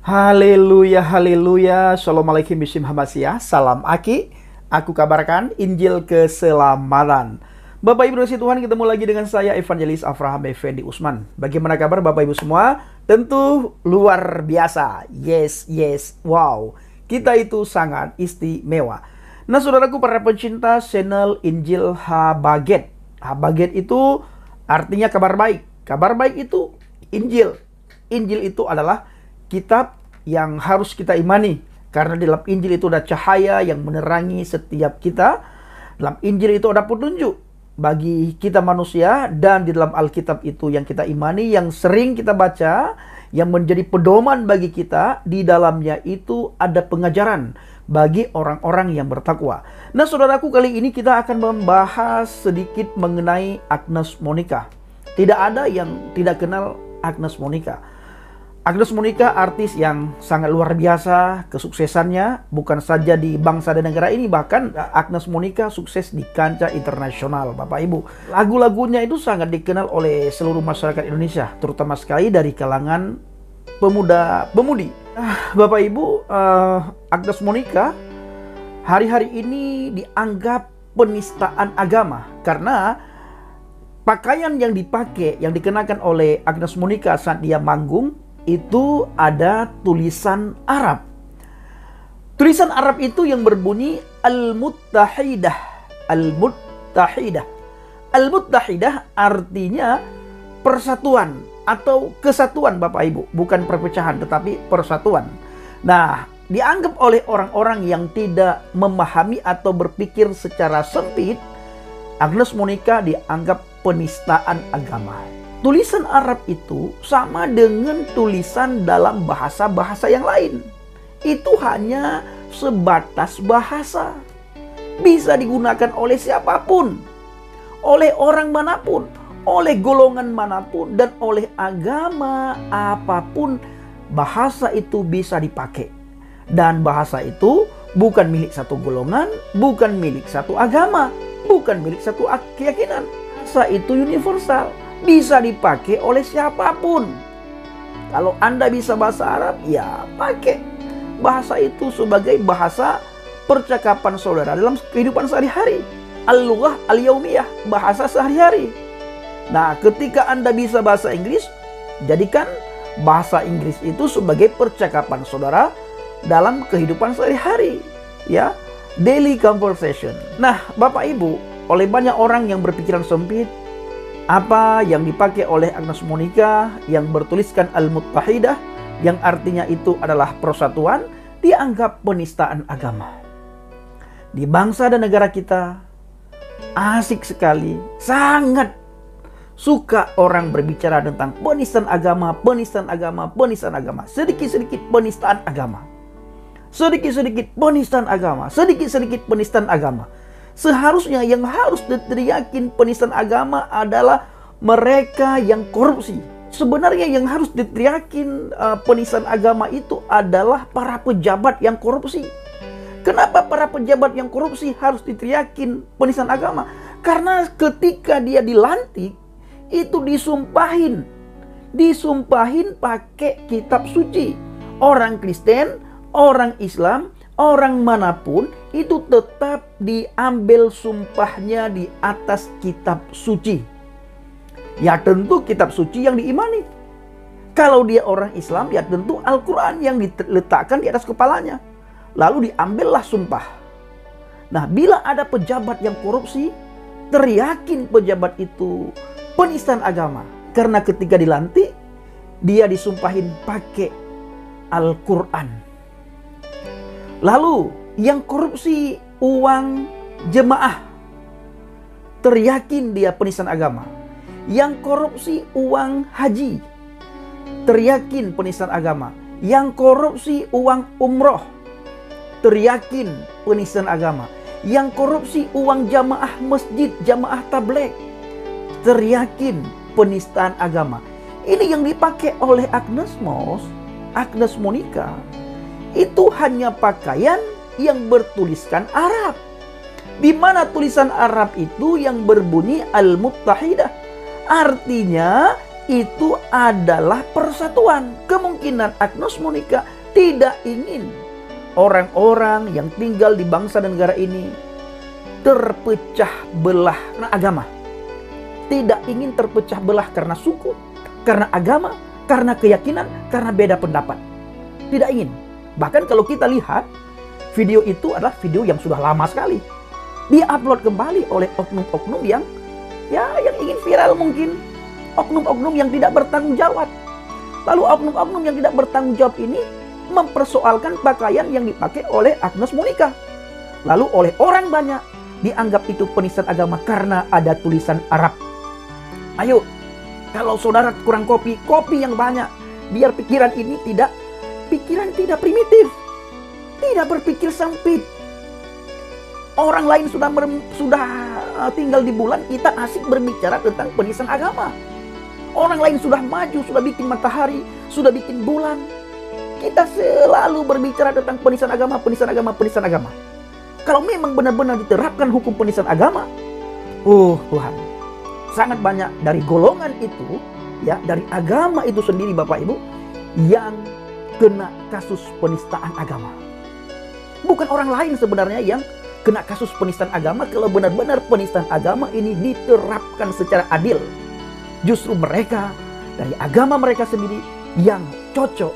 Haleluya, haleluya. Assalamualaikum Bishim Hamasyah. Salam Aki. Aku kabarkan Injil keselamatan. Bapak Ibu kasih Tuhan, ketemu lagi dengan saya Evangelis Avraham Effendi Usman. Bagaimana kabar Bapak Ibu semua? Tentu luar biasa. Yes, wow. Kita itu sangat istimewa. Nah, saudaraku para pencinta channel Injil Habaget. Habaget itu artinya kabar baik. Kabar baik itu Injil. Injil itu adalah kitab yang harus kita imani. Karena di dalam Injil itu ada cahaya yang menerangi setiap kita. Dalam Injil itu ada petunjuk bagi kita manusia. Dan di dalam Alkitab itu yang kita imani, yang sering kita baca, yang menjadi pedoman bagi kita, di dalamnya itu ada pengajaran bagi orang-orang yang bertakwa. Nah, saudaraku, kali ini kita akan membahas sedikit mengenai Agnes Monica. Tidak ada yang tidak kenal Agnes Monica. Agnes Monica artis yang sangat luar biasa kesuksesannya, bukan saja di bangsa dan negara ini, bahkan Agnes Monica sukses di kancah internasional, Bapak Ibu. Lagu-lagunya itu sangat dikenal oleh seluruh masyarakat Indonesia, terutama sekali dari kalangan pemuda-pemudi. Bapak Ibu, Agnes Monica hari-hari ini dianggap penistaan agama karena pakaian yang dipakai, yang dikenakan oleh Agnes Monica saat dia manggung, itu ada tulisan Arab. Tulisan Arab itu yang berbunyi Al-Muttahidah. Al-Muttahidah. Al-Muttahidah artinya persatuan atau kesatuan, Bapak Ibu. Bukan perpecahan, tetapi persatuan. Nah, dianggap oleh orang-orang yang tidak memahami atau berpikir secara sempit, Agnes Monica dianggap penistaan agama. Tulisan Arab itu sama dengan tulisan dalam bahasa-bahasa yang lain. Itu hanya sebatas bahasa. Bisa digunakan oleh siapapun. Oleh orang manapun. Oleh golongan manapun. Dan oleh agama apapun. Bahasa itu bisa dipakai. Dan bahasa itu bukan milik satu golongan. Bukan milik satu agama. Bukan milik satu keyakinan. Bahasa itu universal. Bisa dipakai oleh siapapun. Kalau Anda bisa bahasa Arab, ya pakai. Bahasa itu sebagai bahasa percakapan saudara dalam kehidupan sehari-hari. Al-lughah al-yaumiyah, bahasa sehari-hari. Nah, ketika Anda bisa bahasa Inggris, jadikan bahasa Inggris itu sebagai percakapan saudara dalam kehidupan sehari-hari. Ya, daily conversation. Nah, Bapak Ibu, oleh banyak orang yang berpikiran sempit, apa yang dipakai oleh Agnes Monica yang bertuliskan Al-Muttahidah, yang artinya itu adalah persatuan, dianggap penistaan agama. Di bangsa dan negara kita, asik sekali, sangat suka orang berbicara tentang penistaan agama, penistaan agama, penistaan agama. Sedikit-sedikit penistaan agama. Sedikit-sedikit penistaan agama. Sedikit-sedikit penistaan agama. Seharusnya yang harus diteriakin penistaan agama adalah mereka yang korupsi. Sebenarnya yang harus diteriakin penistaan agama itu adalah para pejabat yang korupsi. Kenapa para pejabat yang korupsi harus diteriakin penistaan agama? Karena ketika dia dilantik, itu disumpahin. Disumpahin pakai kitab suci. Orang Kristen, orang Islam, orang manapun itu tetap diambil sumpahnya di atas kitab suci. Ya tentu kitab suci yang diimani. Kalau dia orang Islam, ya tentu Al-Quran yang diletakkan di atas kepalanya. Lalu diambillah sumpah. Nah, bila ada pejabat yang korupsi, teriakin pejabat itu penistaan agama. Karena ketika dilantik, dia disumpahin pakai Al-Quran. Lalu yang korupsi uang jemaah, teriakin dia penistaan agama. Yang korupsi uang haji, teriakin penistaan agama. Yang korupsi uang umroh, teriakin penistaan agama. Yang korupsi uang jamaah masjid, jamaah tabligh, teriakin penistaan agama. Ini yang dipakai oleh Agnes Monica. Itu hanya pakaian yang bertuliskan Arab. Di mana tulisan Arab itu yang berbunyi Al-Muttahidah. Artinya itu adalah persatuan. Kemungkinan Agnes Monica tidak ingin orang-orang yang tinggal di bangsa dan negara ini terpecah belah karena agama. Tidak ingin terpecah belah karena suku, karena agama, karena keyakinan, karena beda pendapat. Tidak ingin. Bahkan kalau kita lihat, video itu adalah video yang sudah lama sekali. Di-upload kembali oleh oknum-oknum yang ingin viral mungkin. Oknum-oknum yang tidak bertanggung jawab. Lalu oknum-oknum yang tidak bertanggung jawab ini mempersoalkan pakaian yang dipakai oleh Agnes Monica. Lalu oleh orang banyak dianggap itu penistaan agama karena ada tulisan Arab. Ayo, kalau saudara kurang kopi yang banyak. Biar pikiran ini tidak primitif. Tidak berpikir sempit. Orang lain sudah tinggal di bulan, kita asik berbicara tentang penistaan agama. Orang lain sudah maju, sudah bikin matahari, sudah bikin bulan. Kita selalu berbicara tentang penistaan agama, penistaan agama, penistaan agama. Kalau memang benar-benar diterapkan hukum penistaan agama, Tuhan, sangat banyak dari golongan itu, ya, dari agama itu sendiri Bapak Ibu, yang kena kasus penistaan agama. Bukan orang lain sebenarnya yang kena kasus penistaan agama kalau benar-benar penistaan agama ini diterapkan secara adil. Justru mereka dari agama mereka sendiri yang cocok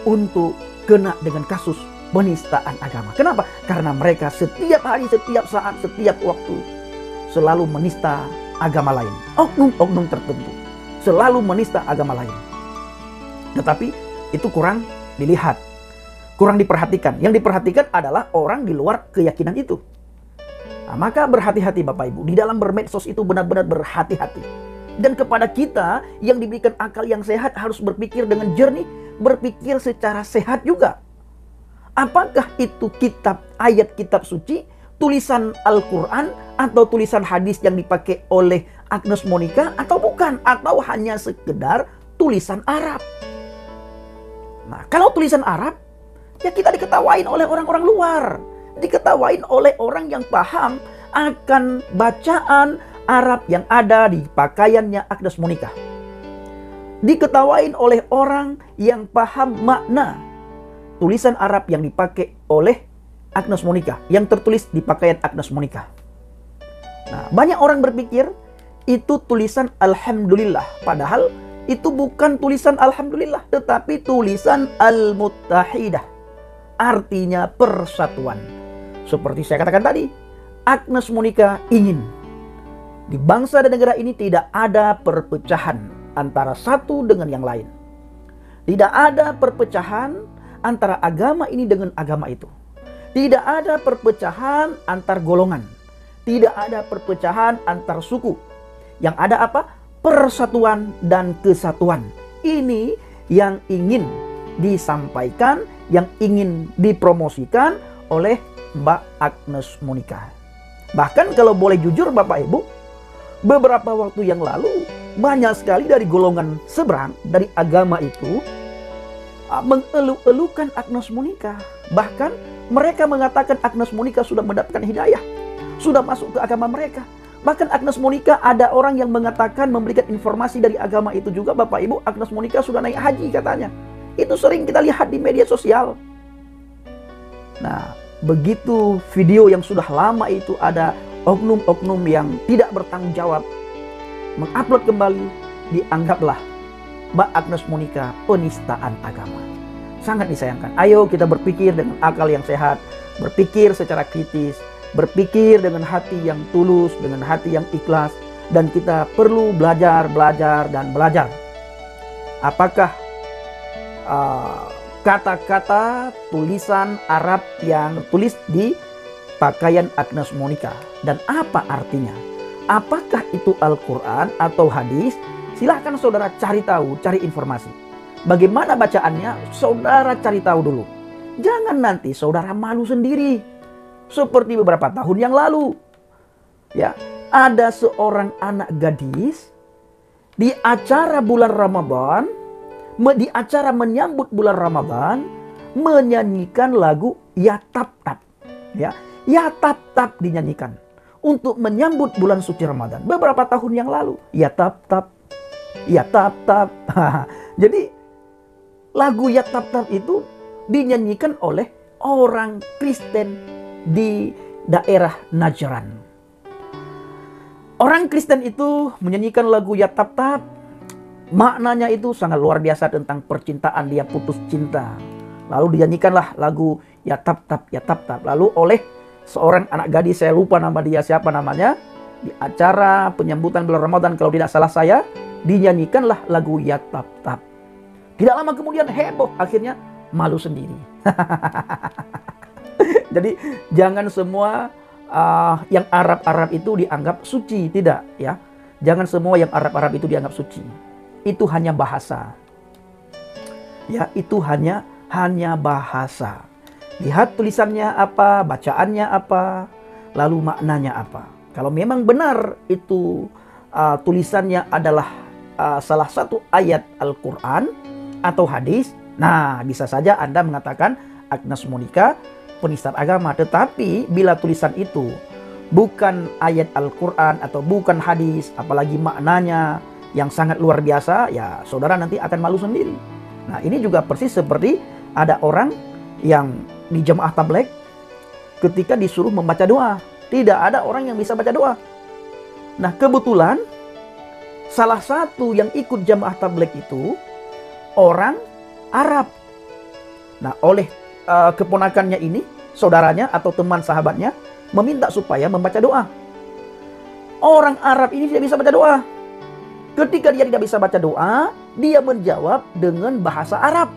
untuk kena dengan kasus penistaan agama. Kenapa? Karena mereka setiap hari, setiap saat, setiap waktu selalu menista agama lain. Oknum-oknum tertentu selalu menista agama lain. Tetapi itu kurang dilihat, kurang diperhatikan. Yang diperhatikan adalah orang di luar keyakinan itu. Nah, maka berhati-hati Bapak Ibu. Di dalam bermedsos itu benar-benar berhati-hati. Dan kepada kita yang diberikan akal yang sehat harus berpikir dengan jernih, berpikir secara sehat juga. Apakah itu ayat kitab suci, tulisan Al-Quran, atau tulisan hadis yang dipakai oleh Agnes Monica, atau bukan? Atau hanya sekedar tulisan Arab? Nah, kalau tulisan Arab, ya kita diketawain oleh orang-orang luar. Diketawain oleh orang yang paham akan bacaan Arab yang ada di pakaiannya Agnes Monica. Diketawain oleh orang yang paham makna tulisan Arab yang dipakai oleh Agnes Monica, yang tertulis di pakaian Agnes Monica. Nah, banyak orang berpikir itu tulisan Alhamdulillah. Padahal itu bukan tulisan Alhamdulillah, tetapi tulisan Al-Muttahidah. Artinya persatuan. Seperti saya katakan tadi, Agnes Monica ingin di bangsa dan negara ini tidak ada perpecahan antara satu dengan yang lain. Tidak ada perpecahan antara agama ini dengan agama itu. Tidak ada perpecahan antar golongan. Tidak ada perpecahan antar suku. Yang ada apa? Persatuan dan kesatuan. Ini yang ingin disampaikan, yang ingin dipromosikan oleh Mbak Agnes Monica. Bahkan kalau boleh jujur Bapak Ibu, beberapa waktu yang lalu banyak sekali dari golongan seberang dari agama itu mengeluh-elukan Agnes Monica. Bahkan mereka mengatakan Agnes Monica sudah mendapatkan hidayah, sudah masuk ke agama mereka. Bahkan Agnes Monica, ada orang yang mengatakan, memberikan informasi dari agama itu juga Bapak Ibu, Agnes Monica sudah naik haji katanya. Itu sering kita lihat di media sosial. Nah, begitu video yang sudah lama itu ada oknum-oknum yang tidak bertanggung jawab mengupload kembali, dianggaplah Mbak Agnes Monica penistaan agama. Sangat disayangkan. Ayo kita berpikir dengan akal yang sehat, berpikir secara kritis, berpikir dengan hati yang tulus, dengan hati yang ikhlas, dan kita perlu belajar, dan belajar. Apakah kata-kata tulisan Arab yang tulis di pakaian Agnes Monica, dan apa artinya? Apakah itu Al-Quran atau hadis? Silahkan saudara cari tahu, cari informasi. Bagaimana bacaannya? Saudara cari tahu dulu. Jangan nanti saudara malu sendiri. Seperti beberapa tahun yang lalu. Ya, ada seorang anak gadis di acara bulan Ramadan, di acara menyambut bulan Ramadan, menyanyikan lagu Ya Tap Tap. Ya Tap Tap dinyanyikan untuk menyambut bulan suci Ramadan beberapa tahun yang lalu. Ya Tap Tap, Ya tap-tap. Jadi lagu Ya Tap-tap itu dinyanyikan oleh orang Kristen di daerah Najran. Orang Kristen itu menyanyikan lagu Ya Tap-tap. Maknanya itu sangat luar biasa tentang percintaan, dia putus cinta. Lalu dinyanyikanlah lagu Ya Tap-tap, Ya Tap-tap. Lalu oleh seorang anak gadis, saya lupa nama dia siapa namanya, di acara penyambutan bulan Ramadan kalau tidak salah saya, dinyanyikanlah lagu Ya Tap-tap. Tidak lama kemudian heboh, akhirnya malu sendiri. Jadi jangan semua yang Arab-Arab itu dianggap suci, tidak ya. Jangan semua yang Arab-Arab itu dianggap suci. Itu hanya bahasa. Ya, itu hanya bahasa. Lihat tulisannya apa, bacaannya apa, lalu maknanya apa. Kalau memang benar itu tulisannya adalah salah satu ayat Al-Quran atau hadis, nah bisa saja Anda mengatakan Agnes Monica penista agama. Tetapi bila tulisan itu bukan ayat Al-Quran atau bukan hadis, apalagi maknanya yang sangat luar biasa, ya saudara nanti akan malu sendiri. Nah ini juga persis seperti ada orang yang di jemaah tabligh ketika disuruh membaca doa. Tidak ada orang yang bisa baca doa. Nah kebetulan salah satu yang ikut jemaah tabligh itu orang Arab. Nah oleh keponakannya ini, saudaranya atau teman sahabatnya meminta supaya membaca doa. Orang Arab ini tidak bisa baca doa. Ketika dia tidak bisa baca doa, dia menjawab dengan bahasa Arab.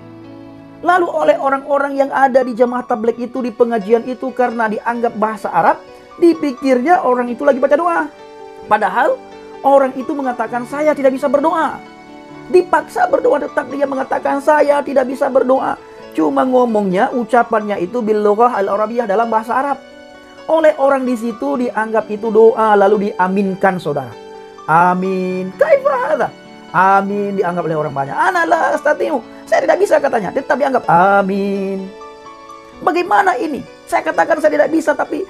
Lalu oleh orang-orang yang ada di jemaah tabligh itu, di pengajian itu, karena dianggap bahasa Arab, dipikirnya orang itu lagi baca doa. Padahal orang itu mengatakan saya tidak bisa berdoa. Dipaksa berdoa, tetap dia mengatakan saya tidak bisa berdoa. Cuma ngomongnya, ucapannya itu bil lughah al-arabiyah, dalam bahasa Arab. Oleh orang di situ dianggap itu doa, lalu diaminkan saudara. Amin. Kaifa hadza? Amin dianggap oleh orang banyak. Ana la astati'u. Saya tidak bisa katanya, tetap dianggap amin. Bagaimana ini? Saya katakan saya tidak bisa, tapi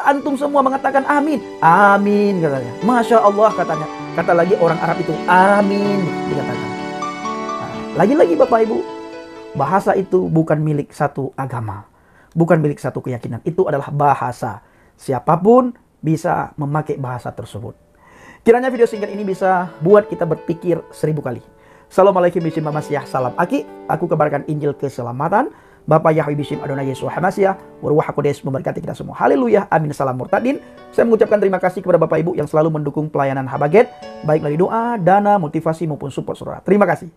antum semua mengatakan amin. Amin katanya. Masya Allah katanya. Kata lagi orang Arab itu amin dikatakan. Nah, lagi-lagi Bapak Ibu, bahasa itu bukan milik satu agama, bukan milik satu keyakinan. Itu adalah bahasa. Siapapun bisa memakai bahasa tersebut. Kiranya video singkat ini bisa buat kita berpikir 1000 kali. Assalamualaikum bishim Hamasyah. Salam Aki. Aku kabarkan Injil keselamatan. Bapak Yahweh bishim Adonai Yesus Hamasyah. Waruah Kodes memberkati kita semua. Haleluya. Amin. Salam murtadin. Saya mengucapkan terima kasih kepada Bapak Ibu yang selalu mendukung pelayanan Habaget, baik melalui doa, dana, motivasi maupun support saudara. Terima kasih.